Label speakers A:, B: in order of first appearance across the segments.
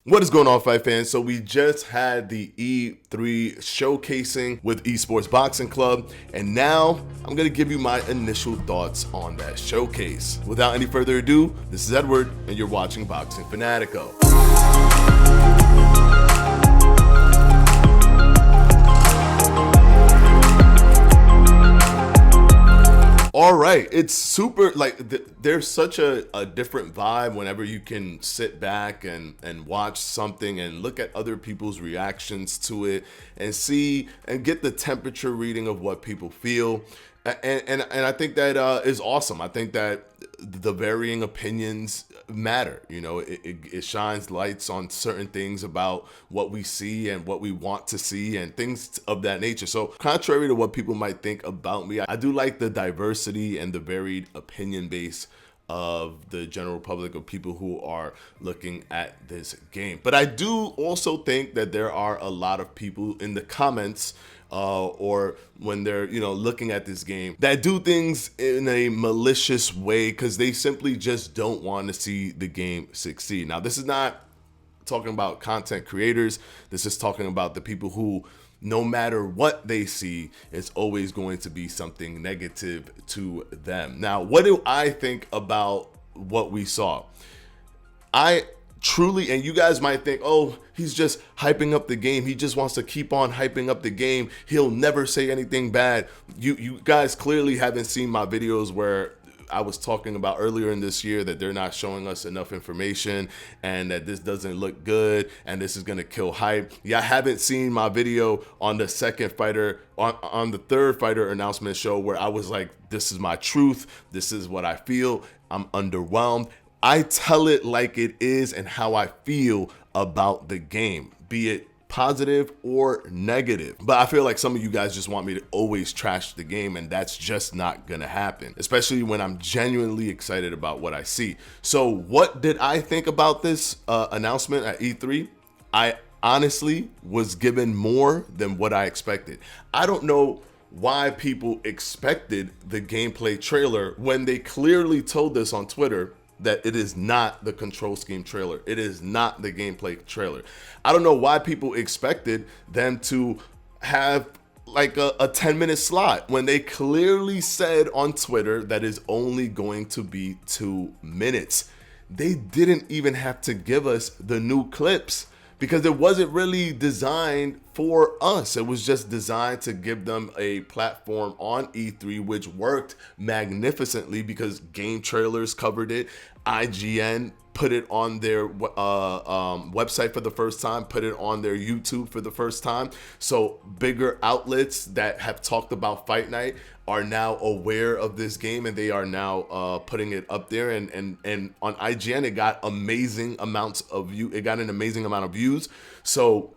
A: What is going on, fight fans? So we just had the E3 showcasing with Esports Boxing Club, and now I'm going to give you my initial thoughts on that showcase. Without any further ado, this is Edward, and you're watching Boxing Fanatico. All right, it's super, there's such a different vibe whenever you can sit back and watch something and look at other people's reactions to it and see and get the temperature reading of what people feel. And I think that is awesome. I think that the varying opinions matter. You know, it shines lights on certain things about what we see and what we want to see and things of that nature. So contrary to what people might think about me, I do like the diversity and the varied opinion base of the general public of people who are looking at this game. But I do also think that there are a lot of people in the comments or when they're looking at this game that do things in a malicious way because they simply just don't want to see the game succeed. Now, this is not talking about content creators. This is talking about the people who, no matter what they see, it's always going to be something negative to them. Now, what do I think about what we saw? I truly, and you guys might think, oh, he's just hyping up the game. He just wants to keep on hyping up the game. He'll never say anything bad. You guys clearly haven't seen my videos where I was talking about earlier in this year that they're not showing us enough information and that this doesn't look good and this is going to kill hype. Yeah, I haven't seen my video on the second fighter, on the third fighter announcement show where I was like, this is my truth. This is what I feel. I'm underwhelmed. I tell it like it is and how I feel about the game, be it positive or negative. But I feel like some of you guys just want me to always trash the game, and that's just not gonna happen, especially when I'm genuinely excited about what I see. So what did I think about this announcement at E3? I honestly was given more than what I expected. I don't know why people expected the gameplay trailer when they clearly told us on Twitter that it is not the control scheme trailer. It is not the gameplay trailer. I don't know why people expected them to have like a 10-minute slot when they clearly said on Twitter that is only going to be 2 minutes. They didn't even have to give us the new clips because it wasn't really designed for us. It was just designed to give them a platform on E3, which worked magnificently because game trailers covered it. IGN put it on their website for the first time, put it on their YouTube for the first time. So bigger outlets that have talked about Fight Night are now aware of this game, and they are now putting it up there. And on IGN, it got amazing amounts of views. It got an amazing amount of views. So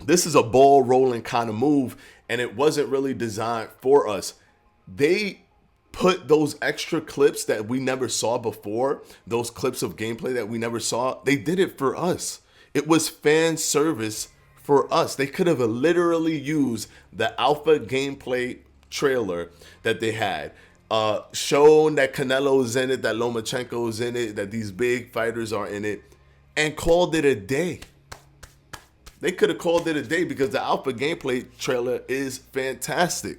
A: this is a ball rolling kind of move, and it wasn't really designed for us. They put those extra clips that we never saw before, those clips of gameplay that we never saw, they did it for us. It was fan service for us. They could have literally used the alpha gameplay trailer that they had, shown that Canelo's in it, that Lomachenko's in it, that these big fighters are in it, and called it a day. They could have called it a day because the alpha gameplay trailer is fantastic.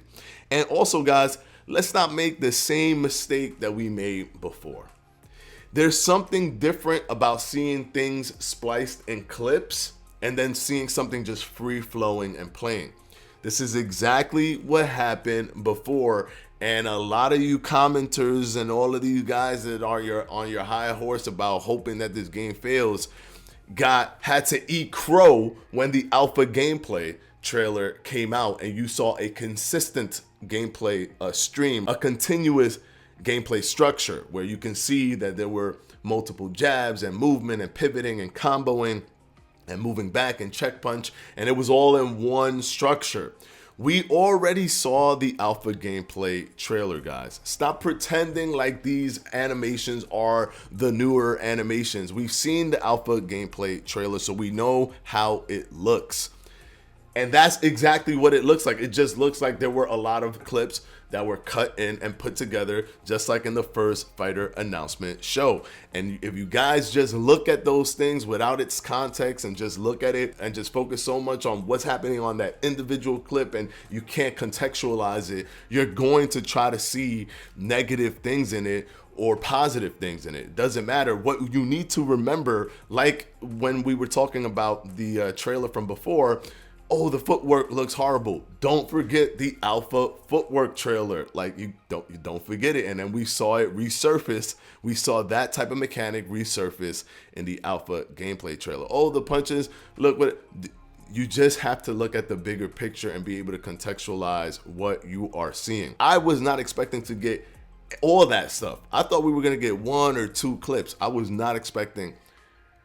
A: And also, guys, let's not make the same mistake that we made before. There's something different about seeing things spliced in clips and then seeing something just free flowing and playing. This is exactly what happened before, and a lot of you commenters and all of these guys that are on your high horse about hoping that this game fails had to eat crow when the alpha gameplay trailer came out and you saw a consistent gameplay stream, a continuous gameplay structure where you can see that there were multiple jabs and movement and pivoting and comboing and moving back and check punch, and it was all in one structure. We already saw the alpha gameplay trailer, guys. Stop pretending like these animations are the newer animations. We've seen the alpha gameplay trailer, so we know how it looks. And that's exactly what it looks like. It just looks like there were a lot of clips that were cut in and put together, just like in the first fighter announcement show. And if you guys just look at those things without its context and just look at it and just focus so much on what's happening on that individual clip and you can't contextualize it, you're going to try to see negative things in it or positive things in it. It doesn't matter. What you need to remember, like when we were talking about the trailer from before, oh, the footwork looks horrible. Don't forget the alpha footwork trailer. Like you don't forget it. And then we saw it resurface. We saw that type of mechanic resurface in the alpha gameplay trailer. Oh, the punches, look what you just have to look at the bigger picture and be able to contextualize what you are seeing. I was not expecting to get all that stuff. I thought we were going to get 1 or 2 clips. I was not expecting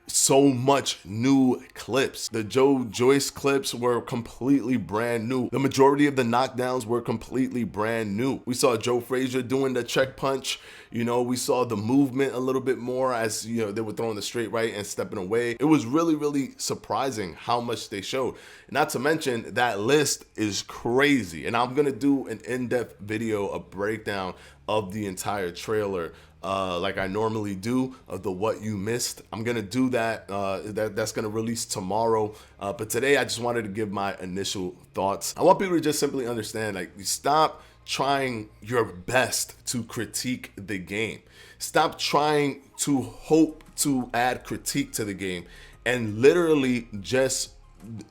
A: so much new clips. The Joe Joyce clips were completely brand new. The majority of the knockdowns were completely brand new. We saw Joe Frazier doing the check punch. You know, we saw the movement a little bit more as, you know, they were throwing the straight right and stepping away. It was really, really surprising how much they showed. Not to mention that list is crazy. And I'm going to do an in-depth video, a breakdown of the entire trailer like I normally do, of the what you missed. I'm gonna do that. That's gonna release tomorrow. But today I just wanted to give my initial thoughts. I want people to just simply understand, like, stop trying your best to critique the game. Stop trying to hope to add critique to the game, and literally just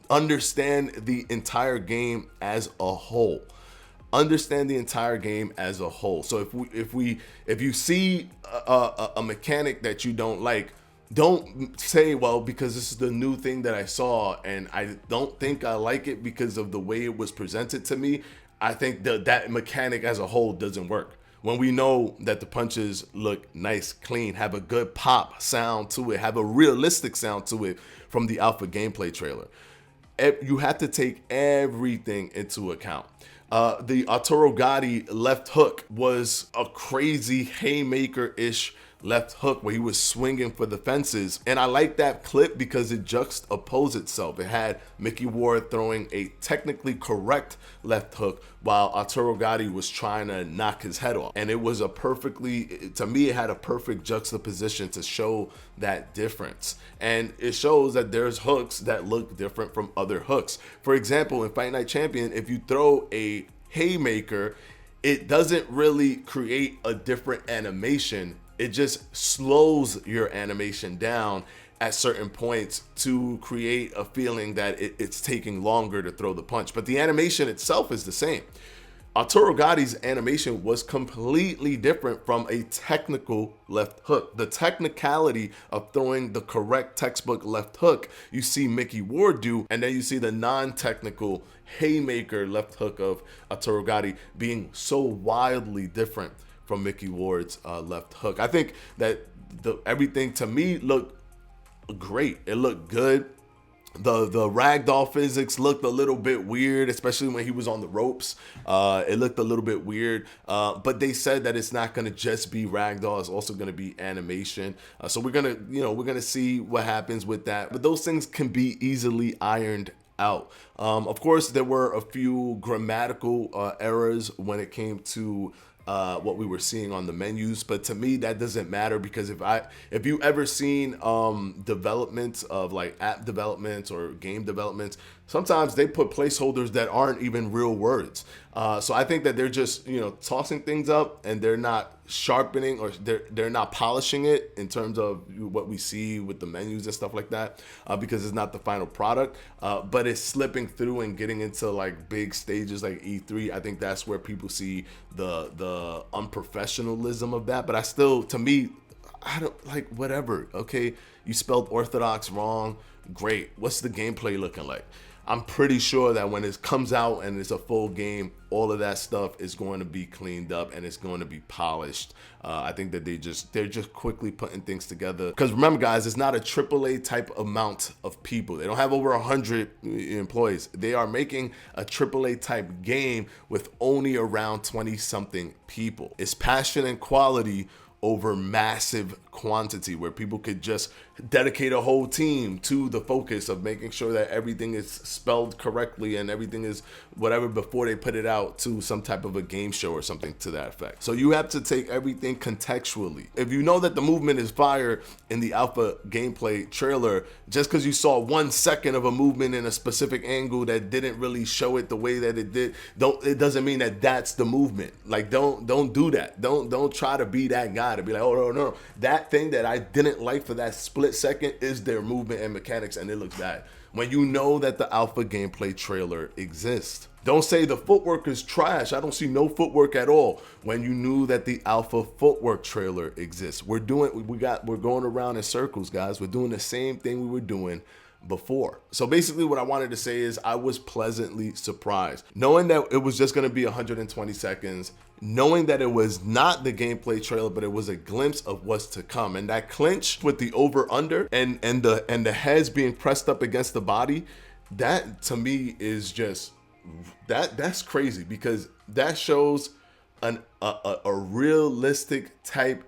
A: understand the entire game as a whole. Understand the entire game as a whole. So if you see a mechanic that you don't like, don't say, well, because this is the new thing that I saw and I don't think I like it because of the way it was presented to me. I think that mechanic as a whole doesn't work. When we know that the punches look nice, clean, have a good pop sound to it, have a realistic sound to it from the alpha gameplay trailer, you have to take everything into account. The Arturo Gatti left hook was a crazy haymaker-ish left hook where he was swinging for the fences. And I like that clip because it juxtaposed itself. It had Mickey Ward throwing a technically correct left hook while Arturo Gatti was trying to knock his head off. And it was to me, it had a perfect juxtaposition to show that difference. And it shows that there's hooks that look different from other hooks. For example, in Fight Night Champion, if you throw a haymaker, it doesn't really create a different animation. It just slows your animation down at certain points to create a feeling that it's taking longer to throw the punch. But the animation itself is the same. Arturo Gatti's animation was completely different from a technical left hook. The technicality of throwing the correct textbook left hook, you see Mickey Ward do, and then you see the non-technical haymaker left hook of Arturo Gatti being so wildly different from Mickey Ward's left hook. I think that everything to me looked great. It looked good. The ragdoll physics looked a little bit weird, especially when he was on the ropes. It looked a little bit weird, but they said that it's not going to just be ragdoll. It's also going to be animation. So we're gonna see what happens with that. But those things can be easily ironed out. Of course, there were a few grammatical errors when it came to what we were seeing on the menus, but to me that doesn't matter, because if you ever seen developments of like app developments or game developments, sometimes they put placeholders that aren't even real words. So I think that they're just tossing things up, and they're not sharpening, or they're not polishing it in terms of what we see with the menus and stuff like that, because it's not the final product, but it's slipping through and getting into like big stages like E3. I think that's where people see the unprofessionalism of that. But I still, to me, I don't like, whatever. Okay, you spelled orthodox wrong, great. What's the gameplay looking like? I'm pretty sure that when it comes out and it's a full game, all of that stuff is going to be cleaned up and it's going to be polished. I think that they're just quickly putting things together. Because remember, guys, it's not a AAA type amount of people. They don't have over 100 employees. They are making a AAA type game with only around 20 something people. It's passion and quality over massive quantity, where people could just dedicate a whole team to the focus of making sure that everything is spelled correctly and everything is whatever before they put it out to some type of a game show or something to that effect. So you have to take everything contextually. If you know that the movement is fire in the alpha gameplay trailer, just because you saw 1 second of a movement in a specific angle that didn't really show it the way that it did, it doesn't mean that that's the movement. Like, don't do that. Don't try to be that guy to be like, oh no, that thing that I didn't like for that split second is their movement and mechanics, and it looks bad. When you know that the alpha gameplay trailer exists. Don't say the footwork is trash. I don't see no footwork at all. When you knew that the alpha footwork trailer exists. We're going around in circles, guys. We're doing the same thing we were doing before. So basically what I wanted to say is I was pleasantly surprised. Knowing that it was just going to be 120 seconds, knowing that it was not the gameplay trailer, but it was a glimpse of what's to come. And that clinch with the over under and the heads being pressed up against the body, that to me is just that's crazy, because that shows a realistic type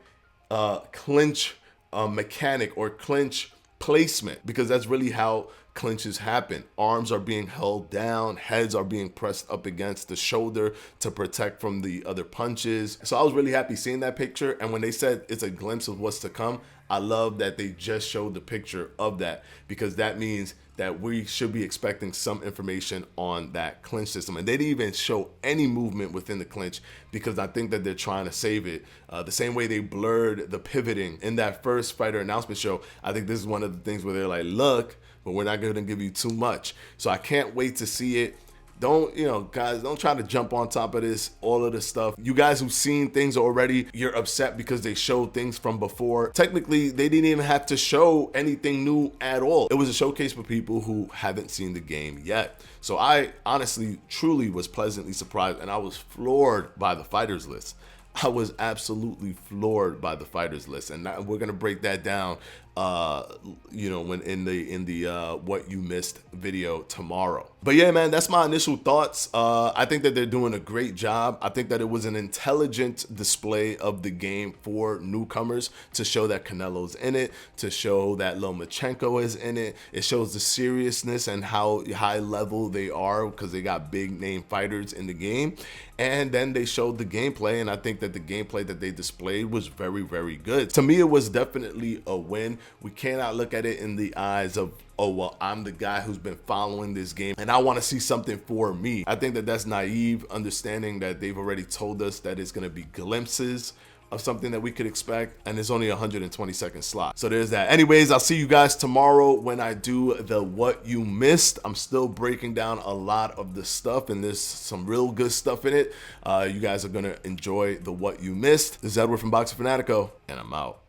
A: clinch mechanic or clinch placement, because that's really how clinches happen. Arms are being held down, heads are being pressed up against the shoulder to protect from the other punches. So I was really happy seeing that picture, and when they said it's a glimpse of what's to come, I love that they just showed the picture of that, because that means that we should be expecting some information on that clinch system. And they didn't even show any movement within the clinch, because I think that they're trying to save it. The same way they blurred the pivoting in that first fighter announcement show, I think this is one of the things where they're like, look, but we're not going to give you too much. So I can't wait to see it. Don't, guys, don't try to jump on top of this, all of this stuff. You guys who've seen things already, you're upset because they showed things from before. Technically, they didn't even have to show anything new at all. It was a showcase for people who haven't seen the game yet. So I honestly, truly was pleasantly surprised, and I was floored by the fighters list. I was absolutely floored by the fighters list, and we're gonna break that down when in the what you missed video tomorrow. But yeah, man, that's my initial thoughts. I think that they're doing a great job. I think that it was an intelligent display of the game for newcomers, to show that Canelo's in it, to show that Lomachenko is in it. It shows the seriousness and how high level they are, because they got big name fighters in the game. And then they showed the gameplay, and I think that the gameplay that they displayed was very, very good. To me, it was definitely a win. We cannot look at it in the eyes of, oh, well, I'm the guy who's been following this game and I want to see something for me. I think that that's naive, understanding that they've already told us that it's going to be glimpses of something that we could expect, and it's only a 120-second slot. So there's that. Anyways, I'll see you guys tomorrow when I do the what you missed. I'm still breaking down a lot of the stuff, and there's some real good stuff in it. You guys are gonna enjoy the what you missed. This is Edward from Boxing Fanatico, and I'm out.